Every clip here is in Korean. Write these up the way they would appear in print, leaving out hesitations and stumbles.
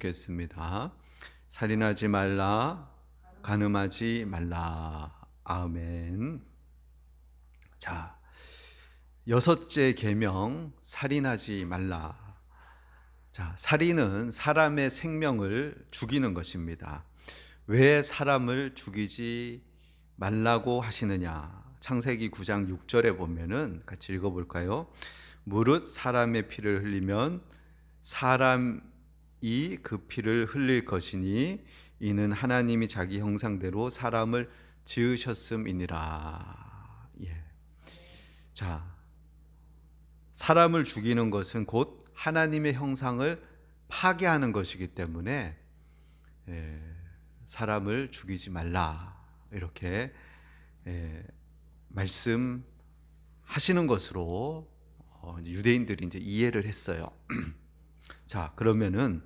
읽겠습니다. 살인하지 말라, 간음하지 말라. 아멘. 자, 여섯째 계명, 살인하지 말라. 자, 살인은 사람의 생명을 죽이는 것입니다. 왜 사람을 죽이지 말라고 하시느냐? 창세기 9장 6절에 보면은 같이 읽어볼까요? 무릇 사람의 피를 흘리면 사람이 그 피를 흘릴 것이니 이는 하나님이 자기 형상대로 사람을 지으셨음이니라. 예. 자, 사람을 죽이는 것은 곧 하나님의 형상을 파괴하는 것이기 때문에 사람을 죽이지 말라 이렇게 말씀하시는 것으로 유대인들이 이제 이해를 했어요. 자, 그러면은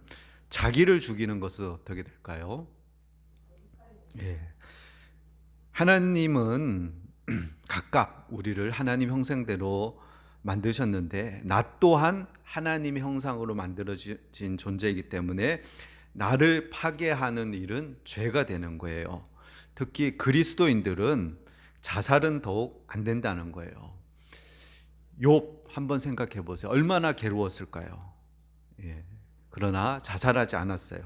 자기를 죽이는 것은 어떻게 될까요? 하나님은 각각 우리를 하나님 형상대로 만드셨는데 나 또한 하나님의 형상으로 만들어진 존재이기 때문에 나를 파괴하는 일은 죄가 되는 거예요. 특히 그리스도인들은 자살은 더욱 안 된다는 거예요. 욥 한번 생각해 보세요. 얼마나 괴로웠을까요? 그러나 자살하지 않았어요.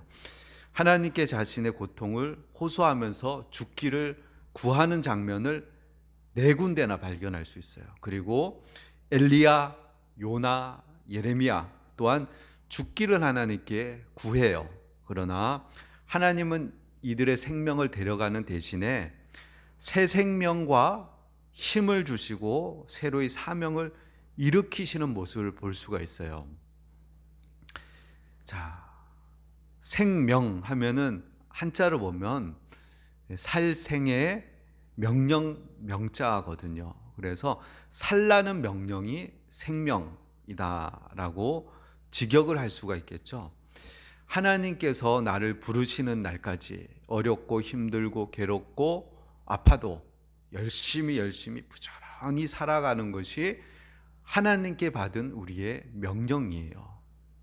하나님께 자신의 고통을 호소하면서 죽기를 구하는 장면을 4군데나 발견할 수 있어요. 그리고 엘리야, 요나, 예레미야 또한 죽기를 하나님께 구해요. 그러나 하나님은 이들의 생명을 데려가는 대신에 새 생명과 힘을 주시고 새로이 사명을 일으키시는 모습을 볼 수가 있어요. 자, 생명 하면은 한자로 보면 살생의 명령 명자거든요. 그래서 살라는 명령이 생명이다라고 직역을 할 수가 있겠죠. 하나님께서 나를 부르시는 날까지 어렵고 힘들고 괴롭고 아파도 열심히 부지런히 살아가는 것이 하나님께 받은 우리의 명령이에요.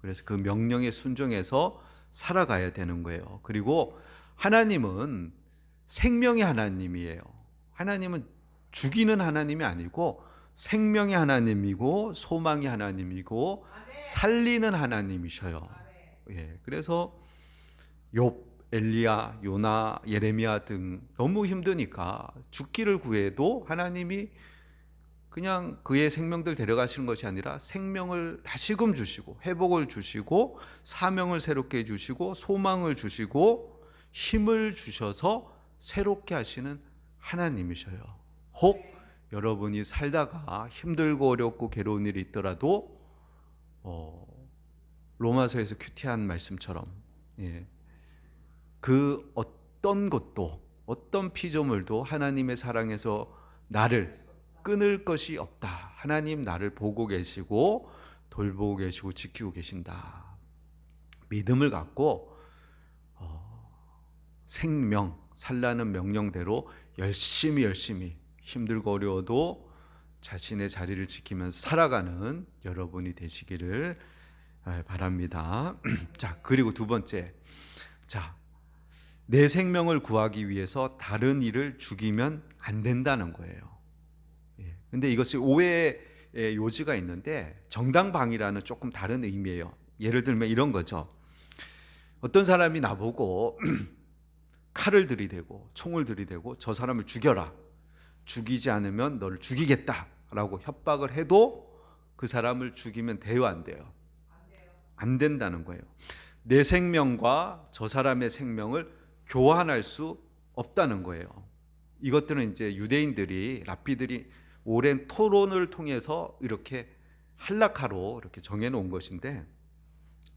그래서 그 명령에 순종해서 살아가야 되는 거예요. 그리고 하나님은 생명의 하나님이에요. 하나님은 죽이는 하나님이 아니고 생명의 하나님이고 소망의 하나님이고 살리는 하나님이셔요. 그래서 욥, 엘리야, 요나, 예레미야 등 너무 힘드니까 죽기를 구해도 하나님이 그냥 그의 생명들 데려가시는 것이 아니라 생명을 다시금 주시고 회복을 주시고 사명을 새롭게 주시고 소망을 주시고 힘을 주셔서 새롭게 하시는 하나님이셔요. 혹 여러분이 살다가 힘들고 어렵고 괴로운 일이 있더라도 로마서에서 큐티한 말씀처럼 그 어떤 것도 어떤 피조물도 하나님의 사랑에서 나를 끊을 것이 없다. 하나님 나를 보고 계시고 돌보고 계시고 지키고 계신다. 믿음을 갖고 생명, 살라는 명령대로 열심히 힘들고 어려워도 자신의 자리를 지키면서 살아가는 여러분이 되시기를 바랍니다. 자, 그리고 두 번째. 자, 내 생명을 구하기 위해서 다른 이를 죽이면 안 된다는 거예요. 근데 이것이 오해의 요지가 있는데 정당방위라는 조금 다른 의미예요. 예를 들면 이런 거죠. 어떤 사람이 나보고 칼을 들이대고 총을 들이대고 저 사람을 죽여라. 죽이지 않으면 너를 죽이겠다라고 협박을 해도 그 사람을 죽이면 돼요, 안 돼요? 안 된다는 거예요. 내 생명과 저 사람의 생명을 교환할 수 없다는 거예요. 이것들은 이제 유대인들이 랍비들이 오랜 토론을 통해서 이렇게 할라카로 이렇게 정해놓은 것인데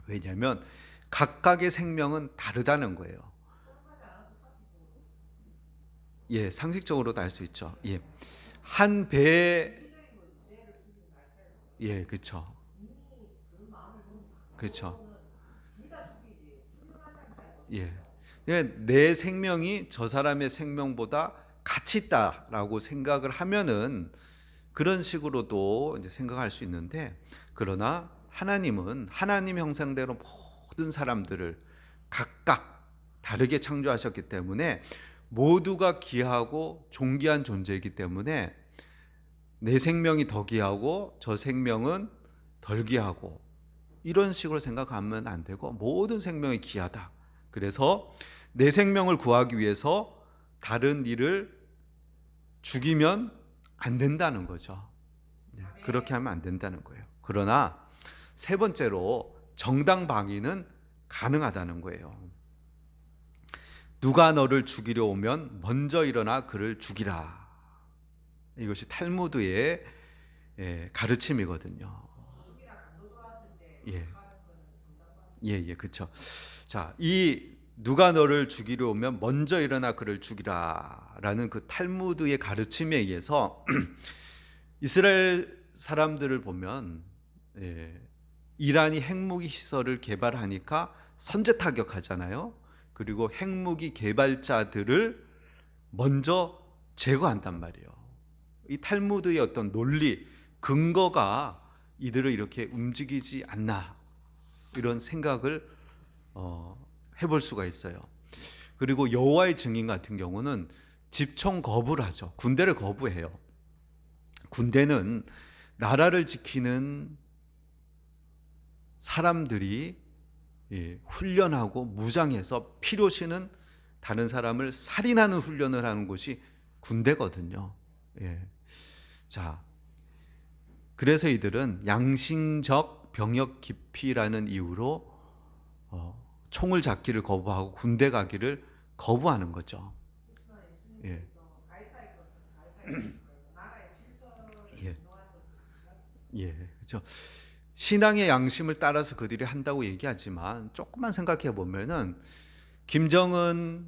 왜냐하면 각각의 생명은 다르다는 거예요. 상식적으로도 알 수 있죠. 한 배에 그렇죠. 그렇죠. 내 생명이 저 사람의 생명보다 가치 있다라고 생각을 하면은 그런 식으로도 이제 생각할 수 있는데, 그러나 하나님은 하나님 형상대로 모든 사람들을 각각 다르게 창조하셨기 때문에 모두가 귀하고 존귀한 존재이기 때문에 내 생명이 더 귀하고 저 생명은 덜 귀하고 이런 식으로 생각하면 안 되고 모든 생명이 귀하다. 그래서 내 생명을 구하기 위해서 다른 이를 죽이면 안 된다는 거죠. 그렇게 하면 안 된다는 거예요. 그러나 세 번째로 정당방위는 가능하다는 거예요. 누가 너를 죽이려 오면 먼저 일어나 그를 죽이라. 이것이 탈무드의 가르침이거든요. 예, 예, 그렇죠. 자, 이 누가 너를 죽이려 오면 먼저 일어나 그를 죽이라라는 그 탈무드의 가르침에 의해서 이스라엘 사람들을 보면 이란이 핵무기 시설을 개발하니까 선제 타격하잖아요. 그리고 핵무기 개발자들을 먼저 제거한단 말이에요. 이 탈무드의 어떤 논리, 근거가 이들을 이렇게 움직이지 않나 이런 생각을 해볼 수가 있어요. 그리고 여호와의 증인 같은 경우는 집총 거부를 하죠. 군대를 거부해요. 군대는 나라를 지키는 사람들이 훈련하고 무장해서 필요시는 다른 사람을 살인하는 훈련을 하는 곳이 군대거든요. 자, 그래서 이들은 양심적 병역 기피라는 이유로 총을 잡기를 거부하고 군대 가기를 거부하는 거죠. 예. 예, 그렇죠. 신앙의 양심을 따라서 그들이 한다고 얘기하지만 조금만 생각해 보면은 김정은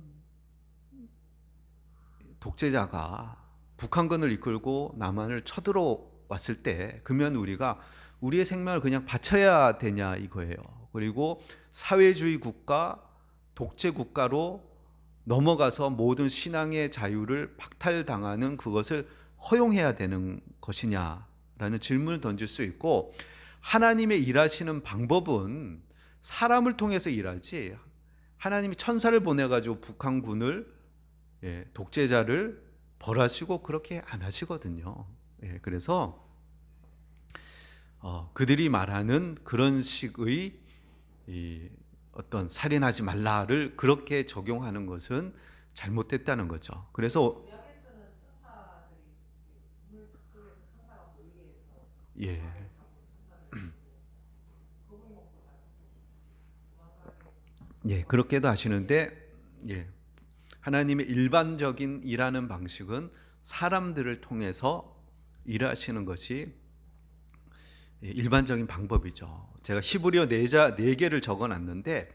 독재자가 북한군을 이끌고 남한을 쳐들어왔을 때 그러면 우리가 우리의 생명을 그냥 바쳐야 되냐 이거예요. 그리고 사회주의 국가, 독재 국가로 넘어가서 모든 신앙의 자유를 박탈당하는 그것을 허용해야 되는 것이냐라는 질문을 던질 수 있고, 하나님의 일하시는 방법은 사람을 통해서 일하지 하나님이 천사를 보내가지고 북한군을 독재자를 벌하시고 그렇게 안 하시거든요. 그래서 그들이 말하는 그런 식의 어떤 살인하지 말라를 그렇게 적용하는 것은 잘못됐다는 거죠. 그래서 예, 그렇게도 하시는데 하나님의 일반적인 일하는 방식은 사람들을 통해서 일하시는 것이 일반적인 방법이죠. 제가 히브리어 네 개를 적어놨는데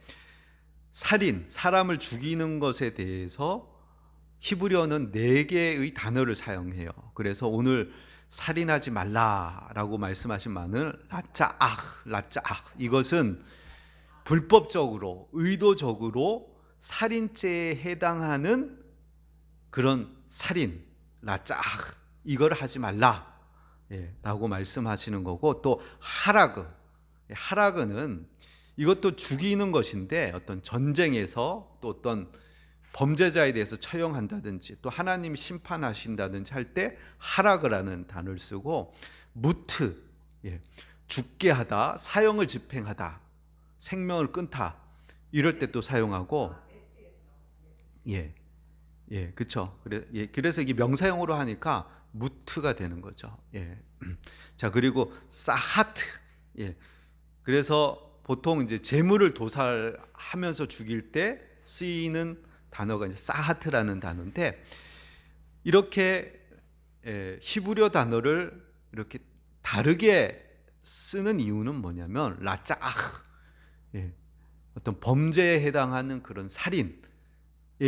살인, 사람을 죽이는 것에 대해서 히브리어는 4개의 단어를 사용해요. 그래서 오늘 살인하지 말라라고 말씀하신 말은 라짜악. 이것은 불법적으로, 의도적으로 살인죄에 해당하는 그런 살인, 라짜악, 이걸 하지 말라 라고 말씀하시는 거고, 또 하라그는 이것도 죽이는 것인데 어떤 전쟁에서 또 어떤 범죄자에 대해서 처형한다든지 또 하나님이 심판하신다든지 할 때 하라그라는 단어를 쓰고, 무트, 죽게 하다, 사형을 집행하다, 생명을 끊다 이럴 때 또 사용하고, 그렇죠. 그래서 이게 명사형으로 하니까 무트가 되는 거죠. 자, 그리고 사하트, 그래서 보통 이제 재물을 도살하면서 죽일 때 쓰이는 단어가 이제 사하트라는 단어인데, 이렇게 히브리어 단어를 이렇게 다르게 쓰는 이유는 뭐냐면 라짜악, 어떤 범죄에 해당하는 그런 살인에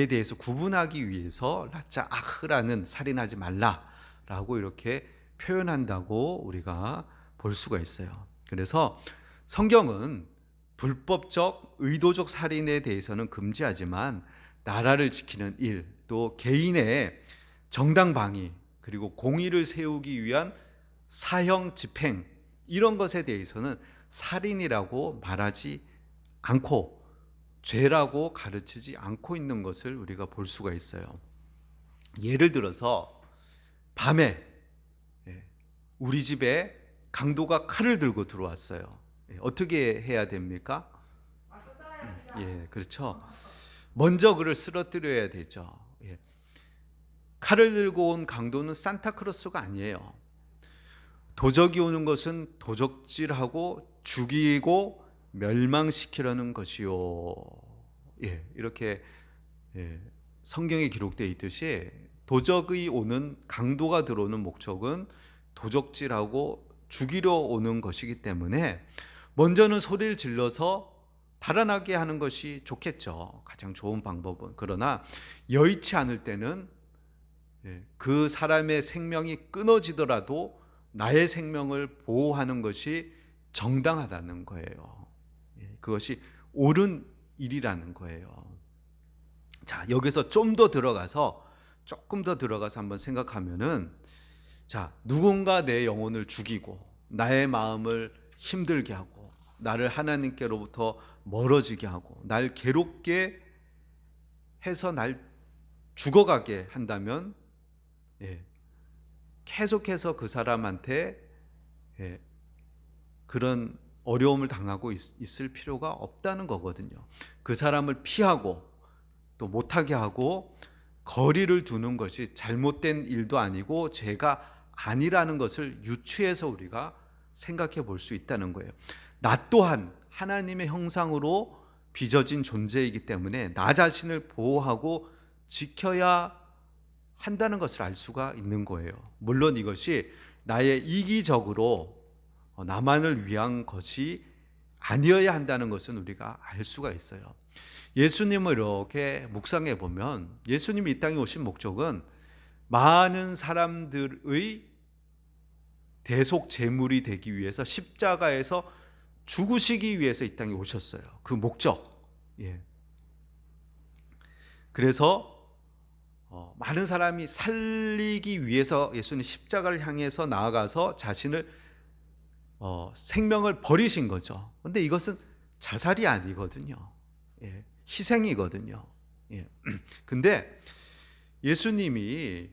대해서 구분하기 위해서 라짜악라는 살인하지 말라라고 이렇게 표현한다고 우리가 볼 수가 있어요. 그래서 성경은 불법적, 의도적 살인에 대해서는 금지하지만 나라를 지키는 일, 또 개인의 정당 방위, 그리고 공의를 세우기 위한 사형 집행, 이런 것에 대해서는 살인이라고 말하지 않고 죄라고 가르치지 않고 있는 것을 우리가 볼 수가 있어요. 예를 들어서 밤에 우리 집에 강도가 칼을 들고 들어왔어요. 어떻게 해야 됩니까? 그렇죠. 먼저 그를 쓰러뜨려야 되죠. 칼을 들고 온 강도는 산타크로스가 아니에요. 도적이 오는 것은 도적질하고 죽이고 멸망시키려는 것이요. 이렇게 성경에 기록되어 있듯이 도적이 오는, 강도가 들어오는 목적은 도적질하고 죽이려 오는 것이기 때문에 먼저는 소리를 질러서 달아나게 하는 것이 좋겠죠. 가장 좋은 방법은. 그러나 여의치 않을 때는 그 사람의 생명이 끊어지더라도 나의 생명을 보호하는 것이 정당하다는 거예요. 그것이 옳은 일이라는 거예요. 자, 여기서 조금 더 들어가서 한번 생각하면은, 자, 누군가 내 영혼을 죽이고 나의 마음을 힘들게 하고 나를 하나님께로부터 멀어지게 하고 날 괴롭게 해서 날 죽어가게 한다면 계속해서 그 사람한테 그런 어려움을 당하고 있을 필요가 없다는 거거든요. 그 사람을 피하고 또 못하게 하고 거리를 두는 것이 잘못된 일도 아니고 죄가 아니라는 것을 유추해서 우리가 생각해 볼 수 있다는 거예요. 나 또한 하나님의 형상으로 빚어진 존재이기 때문에 나 자신을 보호하고 지켜야 한다는 것을 알 수가 있는 거예요. 물론 이것이 나의 이기적으로 나만을 위한 것이 아니어야 한다는 것은 우리가 알 수가 있어요. 예수님을 이렇게 묵상해 보면 예수님이 이 땅에 오신 목적은 많은 사람들의 대속 제물이 되기 위해서 십자가에서 죽으시기 위해서 이 땅에 오셨어요. 그 목적. 그래서 많은 사람이 살리기 위해서 예수님 십자가를 향해서 나아가서 자신을 생명을 버리신 거죠. 근데 이것은 자살이 아니거든요. 희생이거든요. 근데 예수님이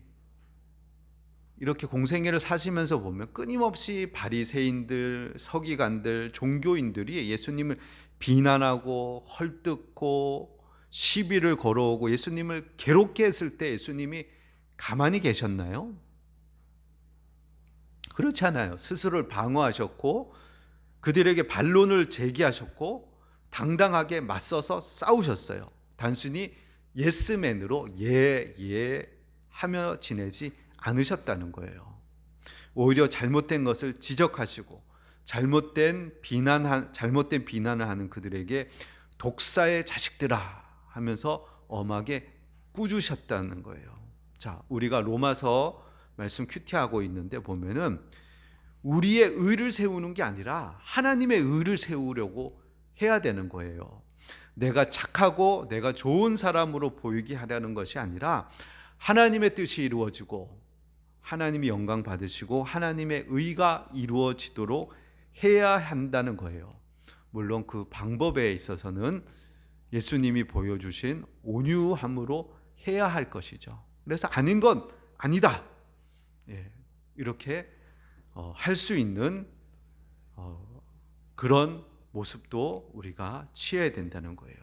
이렇게 공생애를 사시면서 보면 끊임없이 바리새인들, 서기관들, 종교인들이 예수님을 비난하고 헐뜯고 시비를 걸어오고 예수님을 괴롭게 했을 때 예수님이 가만히 계셨나요? 그렇지 않아요. 스스로를 방어하셨고 그들에게 반론을 제기하셨고 당당하게 맞서서 싸우셨어요. 단순히 예스맨으로 하며 지내지 않으셨다는 거예요. 오히려 잘못된 것을 지적하시고 잘못된 비난을 하는 그들에게 독사의 자식들아 하면서 엄하게 꾸짖으셨다는 거예요. 자, 우리가 로마서 말씀 큐티하고 있는데 보면은 우리의 의를 세우는 게 아니라 하나님의 의를 세우려고 해야 되는 거예요. 내가 착하고 내가 좋은 사람으로 보이게 하려는 것이 아니라 하나님의 뜻이 이루어지고 하나님이 영광 받으시고 하나님의 의가 이루어지도록 해야 한다는 거예요. 물론 그 방법에 있어서는 예수님이 보여주신 온유함으로 해야 할 것이죠. 그래서 아닌 건 아니다. 이렇게 할 수 있는 그런 모습도 우리가 취해야 된다는 거예요.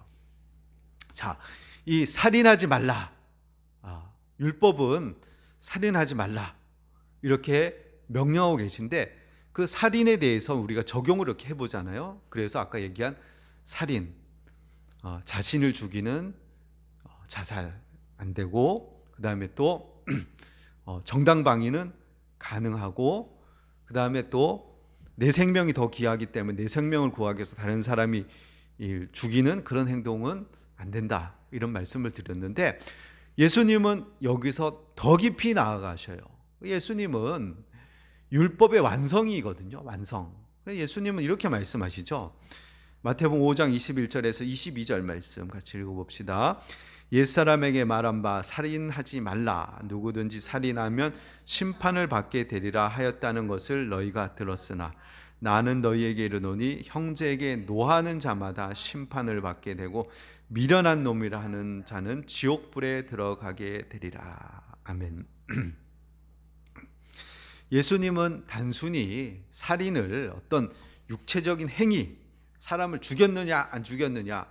자, 이 살인하지 말라. 율법은 살인하지 말라. 이렇게 명령하고 계신데 그 살인에 대해서 우리가 적용을 이렇게 해보잖아요. 그래서 아까 얘기한 살인, 자신을 죽이는 자살 안 되고, 그 다음에 또 정당방위는 가능하고, 그 다음에 또 내 생명이 더 귀하기 때문에 내 생명을 구하기 위해서 다른 사람이 죽이는 그런 행동은 안 된다. 이런 말씀을 드렸는데 예수님은 여기서 더 깊이 나아가셔요. 예수님은 율법의 완성이거든요. 완성. 예수님은 이렇게 말씀하시죠. 마태복음 5장 21절에서 22절 말씀 같이 읽어봅시다. 옛사람에게 말한 바 살인하지 말라. 누구든지 살인하면 심판을 받게 되리라 하였다는 것을 너희가 들었으나 나는 너희에게 이르노니 형제에게 노하는 자마다 심판을 받게 되고 미련한 놈이라 하는 자는 지옥불에 들어가게 되리라. 아멘. 예수님은 단순히 살인을 어떤 육체적인 행위, 사람을 죽였느냐 안 죽였느냐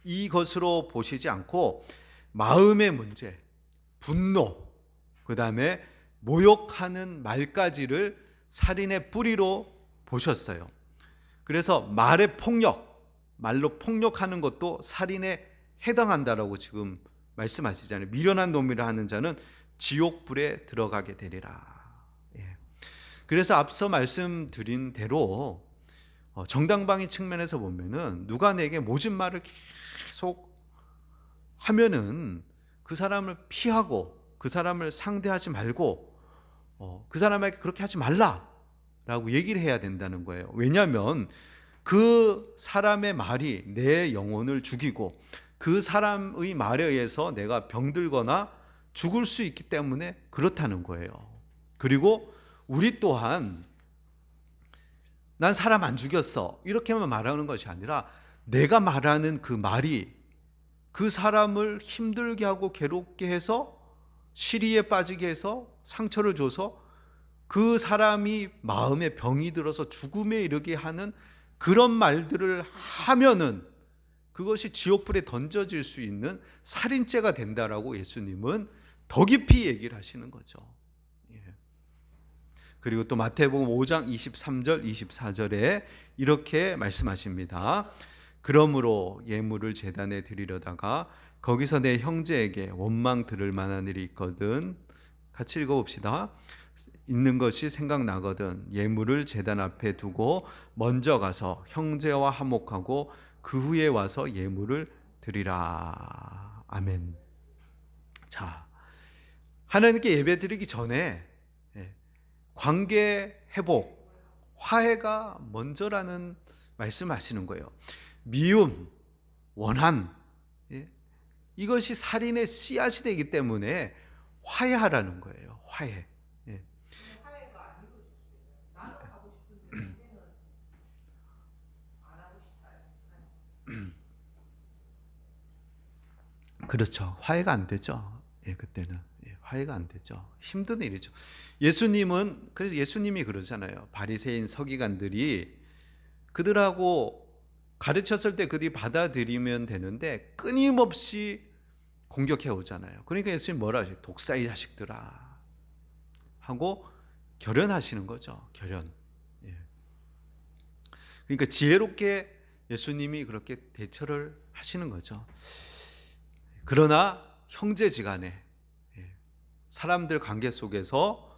이것으로 보시지 않고 마음의 문제, 분노, 그 다음에 모욕하는 말까지를 살인의 뿌리로 보셨어요. 그래서 말의 폭력, 말로 폭력하는 것도 살인에 해당한다라고 지금 말씀하시잖아요. 미련한 놈이라 하는 자는 지옥불에 들어가게 되리라. 그래서 앞서 말씀드린 대로 정당방위 측면에서 보면은 누가 내게 모진 말을 계속 하면은 그 사람을 피하고 그 사람을 상대하지 말고 그 사람에게 그렇게 하지 말라라고 얘기를 해야 된다는 거예요. 왜냐하면 그 사람의 말이 내 영혼을 죽이고 그 사람의 말에 의해서 내가 병들거나 죽을 수 있기 때문에 그렇다는 거예요. 그리고 우리 또한 난 사람 안 죽였어 이렇게만 말하는 것이 아니라 내가 말하는 그 말이 그 사람을 힘들게 하고 괴롭게 해서 시리에 빠지게 해서 상처를 줘서 그 사람이 마음에 병이 들어서 죽음에 이르게 하는 그런 말들을 하면은 그것이 지옥불에 던져질 수 있는 살인죄가 된다라고 예수님은 더 깊이 얘기를 하시는 거죠. 그리고 또 마태복음 5장 23절 24절에 이렇게 말씀하십니다. 그러므로 예물을 제단에 드리려다가 거기서 내 형제에게 원망 들을 만한 일이 있거든. 같이 읽어봅시다. 있는 것이 생각나거든 예물을 제단 앞에 두고 먼저 가서 형제와 화목하고 그 후에 와서 예물을 드리라. 아멘. 자, 하나님께 예배 드리기 전에 관계 회복, 화해가 먼저라는 말씀하시는 거예요. 미움, 원한, 이것이 살인의 씨앗이 되기 때문에 화해하라는 거예요. 화해. 그렇죠. 화해가 안 되죠. 그때는 화해가 안 되죠. 힘든 일이죠. 예수님은 그래서 예수님이 그러잖아요. 바리새인 서기관들이 그들하고 가르쳤을 때 그들이 받아들이면 되는데 끊임없이 공격해 오잖아요. 그러니까 예수님 뭐라 하세요? 독사의 자식들아 하고 결연하시는 거죠. 결연. 그러니까 지혜롭게 예수님이 그렇게 대처를 하시는 거죠. 그러나 형제지간에 사람들 관계 속에서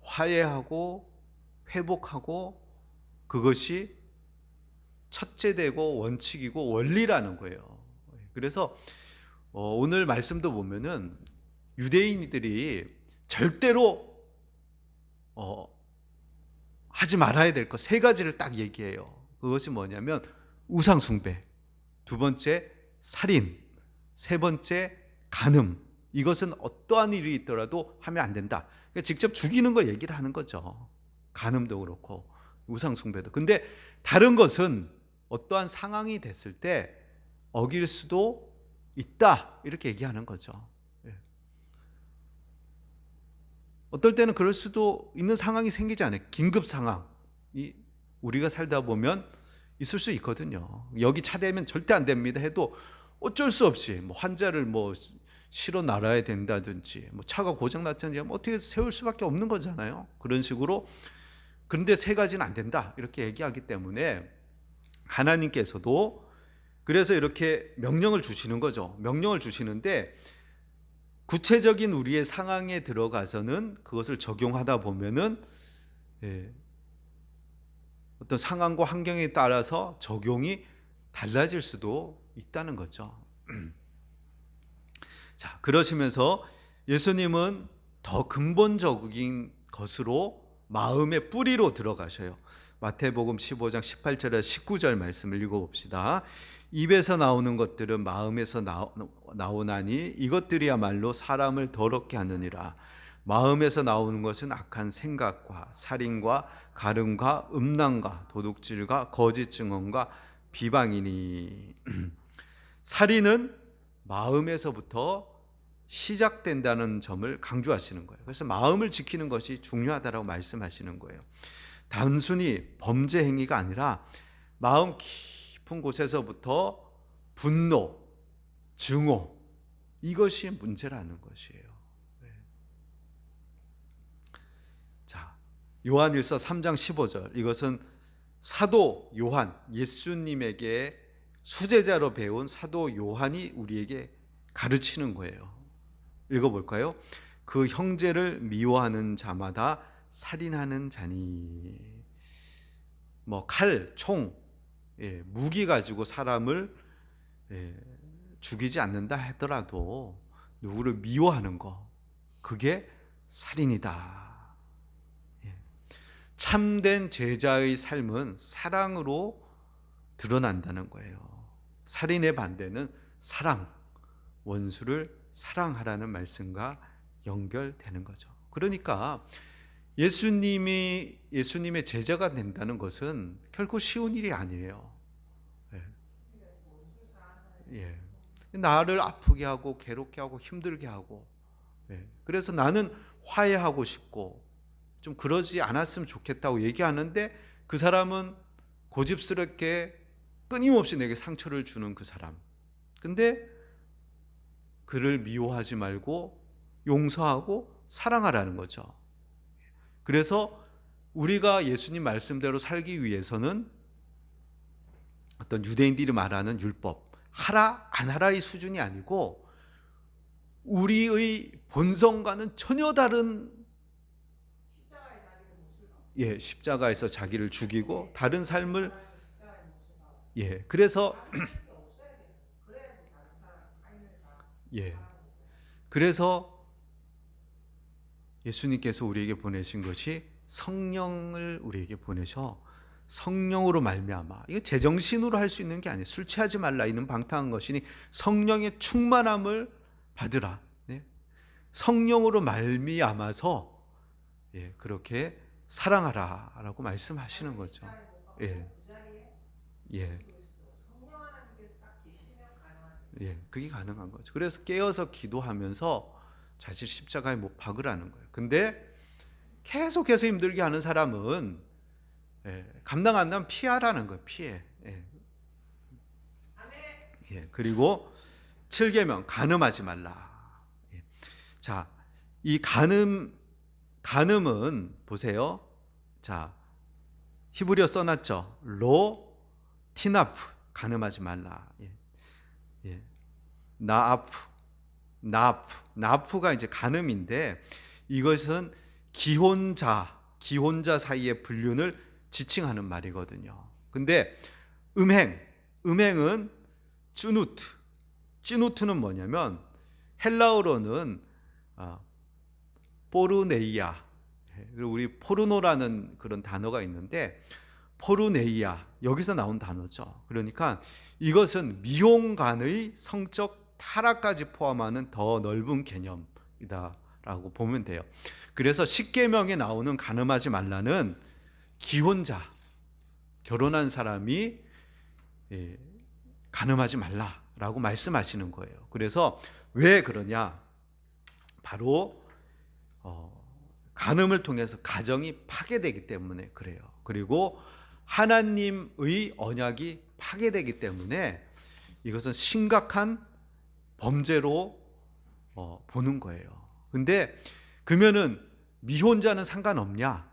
화해하고 회복하고 그것이 첫째되고 원칙이고 원리라는 거예요. 그래서 오늘 말씀도 보면은 유대인들이 절대로 하지 말아야 될 것 세 가지를 딱 얘기해요. 그것이 뭐냐면 우상 숭배, 두 번째 살인, 세 번째 간음. 이것은 어떠한 일이 있더라도 하면 안 된다. 그러니까 직접 죽이는 걸 얘기를 하는 거죠. 간음도 그렇고 우상 숭배도. 근데 다른 것은 어떠한 상황이 됐을 때 어길 수도 있다. 이렇게 얘기하는 거죠. 어떨 때는 그럴 수도 있는 상황이 생기지 않아요. 긴급 상황이 우리가 살다 보면 있을 수 있거든요. 여기 차대면 절대 안 됩니다 해도 어쩔 수 없이 뭐 환자를 뭐 실어 놔야 된다든지 뭐 차가 고장 났든지 어떻게 세울 수밖에 없는 거잖아요. 그런 식으로. 그런데 세 가지는 안 된다 이렇게 얘기하기 때문에 하나님께서도 그래서 이렇게 명령을 주시는 거죠. 명령을 주시는데 구체적인 우리의 상황에 들어가서는 그것을 적용하다 보면은 어떤 상황과 환경에 따라서 적용이 달라질 수도 있다는 거죠. 자, 그러시면서 예수님은 더 근본적인 것으로 마음의 뿌리로 들어가셔요. 마태복음 15장 18절에서 19절 말씀을 읽어봅시다. 입에서 나오는 것들은 마음에서 나오나니 이것들이야말로 사람을 더럽게 하느니라. 마음에서 나오는 것은 악한 생각과 살인과 가름과 음란과 도둑질과 거짓 증언과 비방이니. 살인은 마음에서부터 시작된다는 점을 강조하시는 거예요. 그래서 마음을 지키는 것이 중요하다라고 말씀하시는 거예요. 단순히 범죄 행위가 아니라 마음 깊은 곳에서부터 분노, 증오, 이것이 문제라는 것이에요. 자, 요한일서 3장 15절. 이것은 사도 요한, 예수님에게 수제자로 배운 사도 요한이 우리에게 가르치는 거예요. 읽어볼까요? 그 형제를 미워하는 자마다 살인하는 자니. 칼, 총, 무기 가지고 사람을 죽이지 않는다 하더라도 누구를 미워하는 거, 그게 살인이다. 참된 제자의 삶은 사랑으로 드러난다는 거예요. 살인의 반대는 사랑, 원수를 사랑하라는 말씀과 연결되는 거죠. 그러니까 예수님의 제자가 된다는 것은 결코 쉬운 일이 아니에요. 예. 나를 아프게 하고 괴롭게 하고 힘들게 하고, 그래서 나는 화해하고 싶고 좀 그러지 않았으면 좋겠다고 얘기하는데 그 사람은 고집스럽게 끊임없이 내게 상처를 주는 그 사람. 근데 그를 미워하지 말고 용서하고 사랑하라는 거죠. 그래서 우리가 예수님 말씀대로 살기 위해서는 어떤 유대인들이 말하는 율법, 하라 안 하라의 수준이 아니고 우리의 본성과는 전혀 다른, 십자가에서 자기를 죽이고 다른 삶을, 그래서 그래서 예수님께서 우리에게 보내신 것이 성령을 우리에게 보내셔 성령으로 말미암아, 이게 제정신으로 할 수 있는 게 아니에요. 술 취하지 말라 이는 방탕한 것이니 성령의 충만함을 받으라. 성령으로 말미암아서 그렇게 사랑하라라고 말씀하시는 거죠. 그게 가능한 거죠. 그래서 깨어서 기도하면서 자신 십자가에 못 박으라는 거예요. 근데 계속해서 힘들게 하는 사람은 감당 안 나면 피하라는 거예요. 피해. 그리고 7계명 간음하지 말라. 자, 이 간음은 보세요. 자, 히브리어 써놨죠. 로 티나프, 간음하지 말라. 나프가 이제 간음인데 이것은 기혼자 사이의 불륜을 지칭하는 말이거든요. 근데 음행은 쭈누트는 뭐냐면 헬라어로는 포르네이아, 그리고 우리 포르노라는 그런 단어가 있는데 포르네이아, 여기서 나온 단어죠. 그러니까 이것은 미혼간의 성적 타락까지 포함하는 더 넓은 개념이다라고 보면 돼요. 그래서 십계명에 나오는 간음하지 말라는 기혼자, 결혼한 사람이 간음하지 말라라고 말씀하시는 거예요. 그래서 왜 그러냐? 바로 간음을 통해서 가정이 파괴되기 때문에 그래요. 그리고 하나님의 언약이 파괴되기 때문에 이것은 심각한 범죄로 보는 거예요. 근데 그러면은 미혼자는 상관없냐?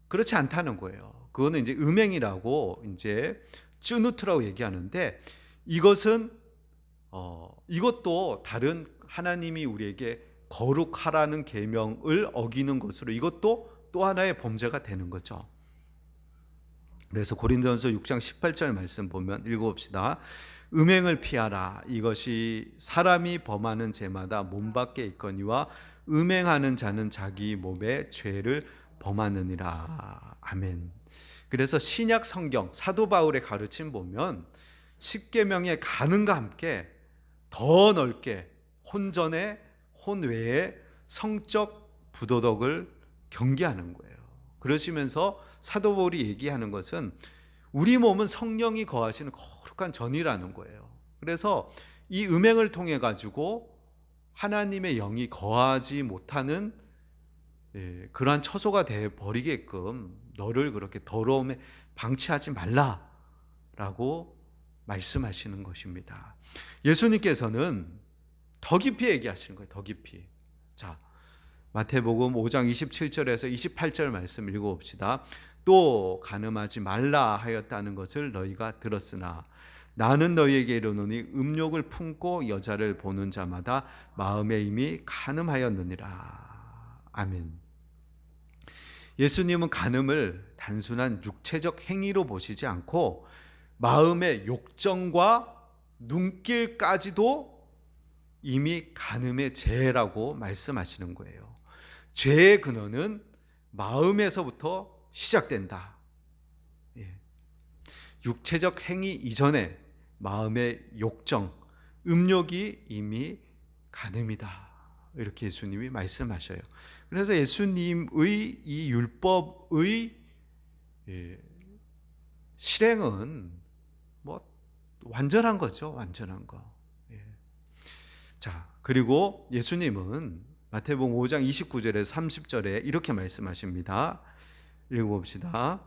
그렇지 않다는 거예요. 그거는 이제 음행이라고 이제 쭈누트라고 얘기하는데 이것은 이것도 다른 하나님이 우리에게 거룩하라는 계명을 어기는 것으로 이것도 또 하나의 범죄가 되는 거죠. 그래서 고린도전서 6장 18절 말씀 보면 읽어봅시다. 음행을 피하라. 이것이 사람이 범하는 죄마다 몸 밖에 있거니와 음행하는 자는 자기 몸에 죄를 범하느니라. 아멘. 그래서 신약 성경 사도 바울의 가르침 보면 십계명의 간음과 함께 더 넓게 혼전에 혼외에 성적 부도덕을 경계하는 거예요. 그러시면서 사도 바울이 얘기하는 것은 우리 몸은 성령이 거하시는 거룩한 전이라는 거예요. 그래서 이 음행을 통해 가지고 하나님의 영이 거하지 못하는 그러한 처소가 되어 버리게끔 너를 그렇게 더러움에 방치하지 말라라고 말씀하시는 것입니다. 예수님께서는 더 깊이 얘기하시는 거예요. 더 깊이. 자, 마태복음 5장 27절에서 28절 말씀 읽어봅시다. 또 간음하지 말라 하였다는 것을 너희가 들었으나 나는 너희에게 이르노니 음욕을 품고 여자를 보는 자마다 마음에 이미 간음하였느니라. 아멘. 예수님은 간음을 단순한 육체적 행위로 보시지 않고 마음의 욕정과 눈길까지도 이미 간음의 죄라고 말씀하시는 거예요. 죄의 근원은 마음에서부터 시작된다. 육체적 행위 이전에 마음의 욕정, 음욕이 이미 간음이다. 이렇게 예수님이 말씀하셔요. 그래서 예수님의 이 율법의 실행은 뭐 완전한 거죠. 완전한 거. 자, 그리고 예수님은 마태복음 5장 29절에서 30절에 이렇게 말씀하십니다. 읽어봅시다.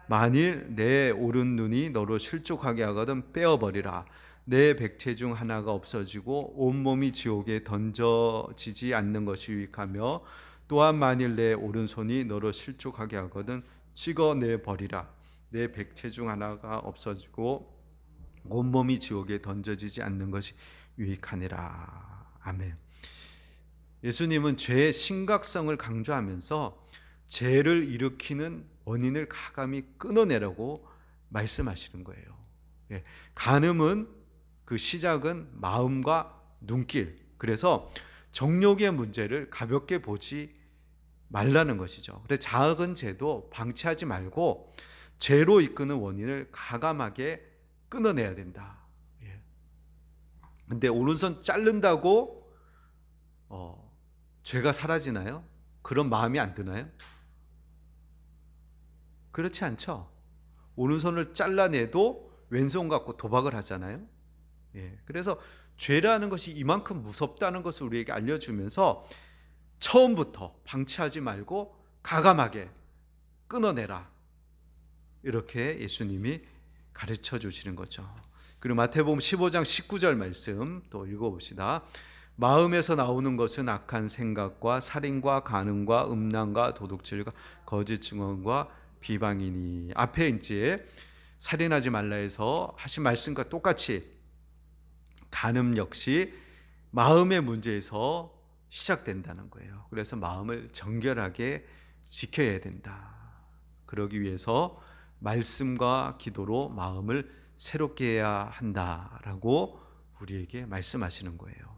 만일 내 오른 눈이 너로 실족하게 하거든 빼어버리라. 내 백체 중 하나가 없어지고 온몸이 지옥에 던져지지 않는 것이 유익하며 또한 만일 내 오른손이 너로 실족하게 하거든 찍어내버리라. 내 백체 중 하나가 없어지고 온몸이 지옥에 던져지지 않는 것이 유익하니라. 아멘. 예수님은 죄의 심각성을 강조하면서 죄를 일으키는 원인을 가감히 끊어내라고 말씀하시는 거예요. 간음은 그 시작은 마음과 눈길. 그래서 정욕의 문제를 가볍게 보지 말라는 것이죠. 그래서 작은 죄도 방치하지 말고 죄로 이끄는 원인을 가감하게 끊어내야 된다. 근데 오른손 자른다고 죄가 사라지나요? 그런 마음이 안 드나요? 그렇지 않죠. 오른손을 잘라내도 왼손 갖고 도박을 하잖아요. 그래서 죄라는 것이 이만큼 무섭다는 것을 우리에게 알려주면서 처음부터 방치하지 말고 가감하게 끊어내라. 이렇게 예수님이 가르쳐 주시는 거죠. 그리고 마태복음 15장 19절 말씀 또 읽어봅시다. 마음에서 나오는 것은 악한 생각과 살인과 간음과 음란과 도둑질과 거짓 증언과 비방이니. 앞에 이제 살인하지 말라 해서 하신 말씀과 똑같이 간음 역시 마음의 문제에서 시작된다는 거예요. 그래서 마음을 정결하게 지켜야 된다. 그러기 위해서 말씀과 기도로 마음을 새롭게 해야 한다라고 우리에게 말씀하시는 거예요.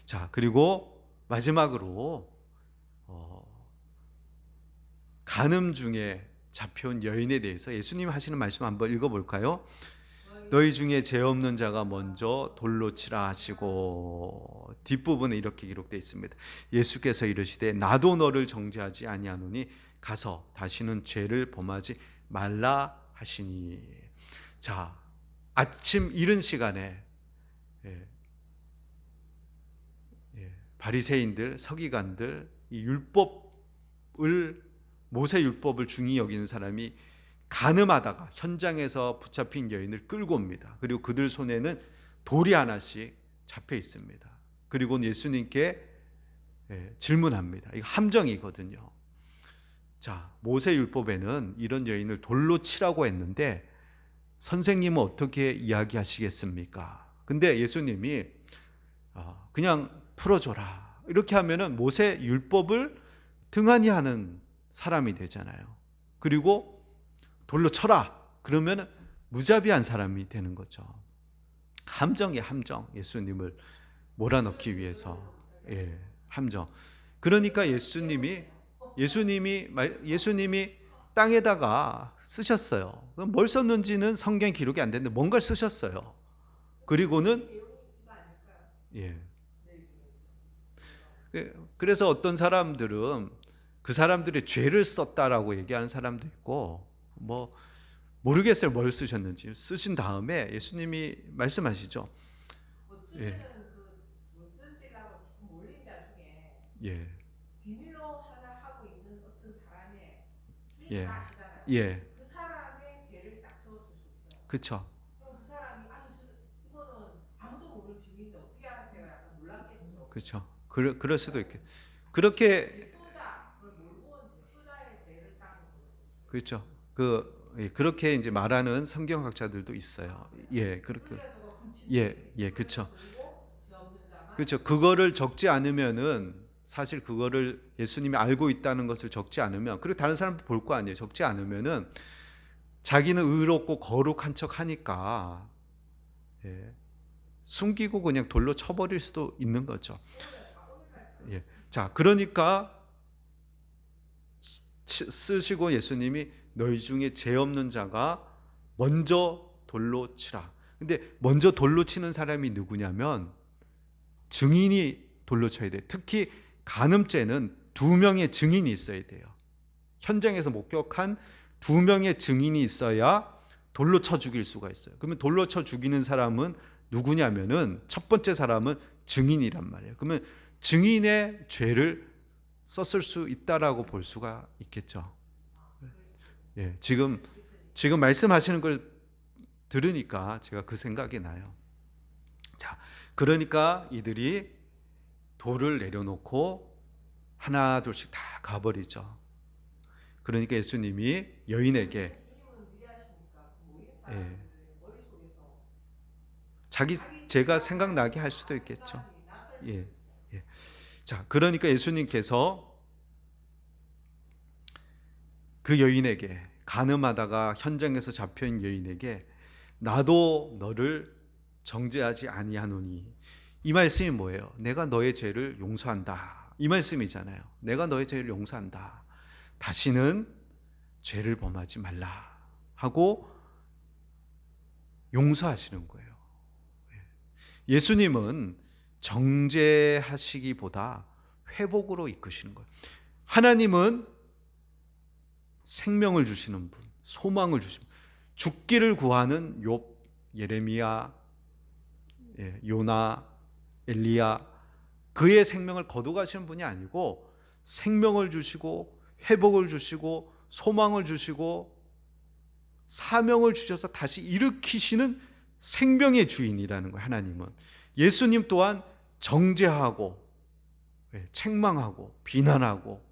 자, 그리고 마지막으로 간음 중에 잡혀온 여인에 대해서 예수님 하시는 말씀 한번 읽어볼까요? 너희 중에 죄 없는 자가 먼저 돌로 치라 하시고 뒷부분에 이렇게 기록되어 있습니다. 예수께서 이르시되 나도 너를 정죄하지 아니하노니 가서 다시는 죄를 범하지 말라 하시니. 자, 아침 이른 시간에 바리새인들, 서기관들 이 모세 율법을 중히 여기는 사람이 간음하다가 현장에서 붙잡힌 여인을 끌고 옵니다. 그리고 그들 손에는 돌이 하나씩 잡혀 있습니다. 그리고 예수님께 질문합니다. 이거 함정이거든요. 자, 모세 율법에는 이런 여인을 돌로 치라고 했는데 선생님은 어떻게 이야기하시겠습니까? 근데 예수님이 그냥 풀어줘라. 이렇게 하면은 모세 율법을 등한히 하는 사람이 되잖아요. 그리고 돌로 쳐라. 그러면 무자비한 사람이 되는 거죠. 함정이 함정. 예수님을 몰아넣기 위해서. 함정. 그러니까 예수님이 땅에다가 쓰셨어요. 뭘 썼는지는 성경 기록이 안 됐는데 뭔가를 쓰셨어요. 그리고는 그래서 어떤 사람들은 그 사람들이 죄를 썼다라고 얘기하는 사람도 있고 뭐 모르겠어요 뭘 쓰셨는지. 쓰신 다음에 예수님이 말씀하시죠. 예, 어쩌면은 못 던지려고 조금 몰린 자 중에 예, 비밀로 하나 하고 있는 어떤 사람의 주님 예, 다 아시잖아요. 예, 그 사람의 죄를 딱 적었을 수 있어요. 그쵸. 그럼 그 사람이 아니 이거는 아무도 모르는 비밀인데 어떻게 알아? 제가 약간 놀랐겠죠. 그쵸. 그럴 수도 그러니까 있겠. 그렇게 대토자 그걸 몰고 온 대토자의 죄를 딱 적었을 수 있어요. 그렇죠. 그렇게 이제 말하는 성경학자들도 있어요. 예, 그렇게. 그래서 훔친 예, 거지. 예, 그래서 그렇죠. 그리고 죄 없는 자만 그렇죠. 그거를 적지 않으면은 사실 그거를 예수님이 알고 있다는 것을 적지 않으면 그리고 다른 사람도 볼 거 아니에요. 적지 않으면은 자기는 의롭고 거룩한 척 하니까 예, 숨기고 그냥 돌로 쳐버릴 수도 있는 거죠. 예. 자, 그러니까 쓰시고 예수님이 너희 중에 죄 없는 자가 먼저 돌로 치라. 근데 먼저 돌로 치는 사람이 누구냐면 증인이 돌로 쳐야 돼요. 특히 간음죄는 2명의 증인이 있어야 돼요. 현장에서 목격한 2명의 증인이 있어야 돌로 쳐 죽일 수가 있어요. 그러면 돌로 쳐 죽이는 사람은 누구냐면은 첫 번째 사람은 증인이란 말이에요. 그러면 증인의 죄를 썼을 수 있다라고 볼 수가 있겠죠. 예, 지금 말씀하시는 걸 들으니까 제가 그 생각이 나요. 자, 그러니까 이들이 돌을 내려놓고 하나 둘씩 다 가버리죠. 그러니까 예수님이 여인에게 주님은 위대하시니까 그 모인 예, 사람들의 머릿속에서 자기 죄가 생각나게 할 수도 있겠죠. 판단이 나설 수도 예, 있어요. 예. 자, 그러니까 예수님께서 그 여인에게 간음하다가 현장에서 잡혀인 여인에게 나도 너를 정죄하지 아니하노니 이 말씀이 뭐예요? 내가 너의 죄를 용서한다. 이 말씀이잖아요. 내가 너의 죄를 용서한다. 다시는 죄를 범하지 말라 하고 용서하시는 거예요. 예수님은 정죄하시기보다 회복으로 이끄시는 거예요. 하나님은 생명을 주시는 분, 소망을 주시는 분, 죽기를 구하는 욥, 예레미야, 요나, 엘리야 그의 생명을 거둬가시는 분이 아니고 생명을 주시고 회복을 주시고 소망을 주시고 사명을 주셔서 다시 일으키시는 생명의 주인이라는 거예요. 하나님은 예수님 또한 정죄하고 책망하고 비난하고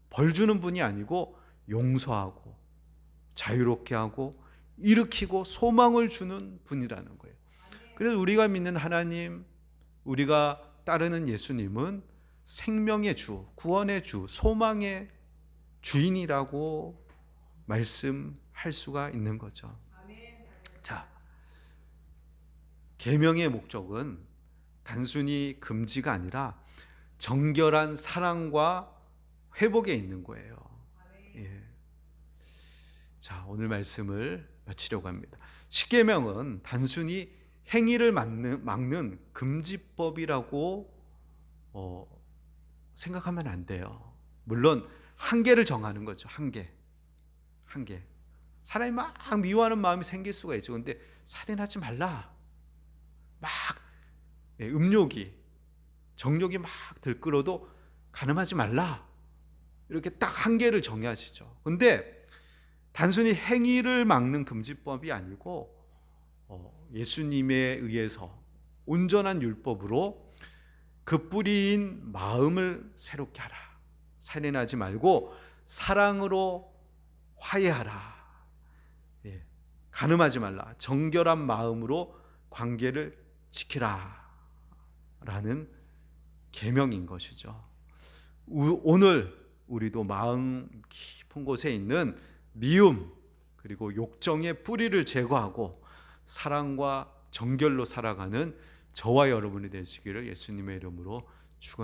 벌 주는 분이 아니고 용서하고 자유롭게 하고 일으키고 소망을 주는 분이라는 거예요. 그래서 우리가 믿는 하나님, 우리가 따르는 예수님은 생명의 주, 구원의 주, 소망의 주인이라고 말씀할 수가 있는 거죠. 자, 계명의 목적은 단순히 금지가 아니라 정결한 사랑과 회복에 있는 거예요. 예. 자, 오늘 말씀을 마치려고 합니다. 십계명은 단순히 행위를 막는 금지법이라고 생각하면 안 돼요. 물론 한계를 정하는 거죠. 한계. 사람이 막 미워하는 마음이 생길 수가 있죠. 근데 살인하지 말라. 막 음욕이 정욕이 막 들끓어도 간음하지 말라. 이렇게 딱 한계를 정하시죠. 근데 단순히 행위를 막는 금지법이 아니고 예수님에 의해서 온전한 율법으로 그 뿌리인 마음을 새롭게 하라. 살인하지 말고 사랑으로 화해하라. 예, 간음하지 말라. 정결한 마음으로 관계를 지키라. 라는 계명인 것이죠. 오늘 우리도 마음 깊은 곳에 있는 미움 그리고 욕정의 뿌리를 제거하고 사랑과 정결로 살아가는 저와 여러분이 되시기를 예수님의 이름으로 축원합니다.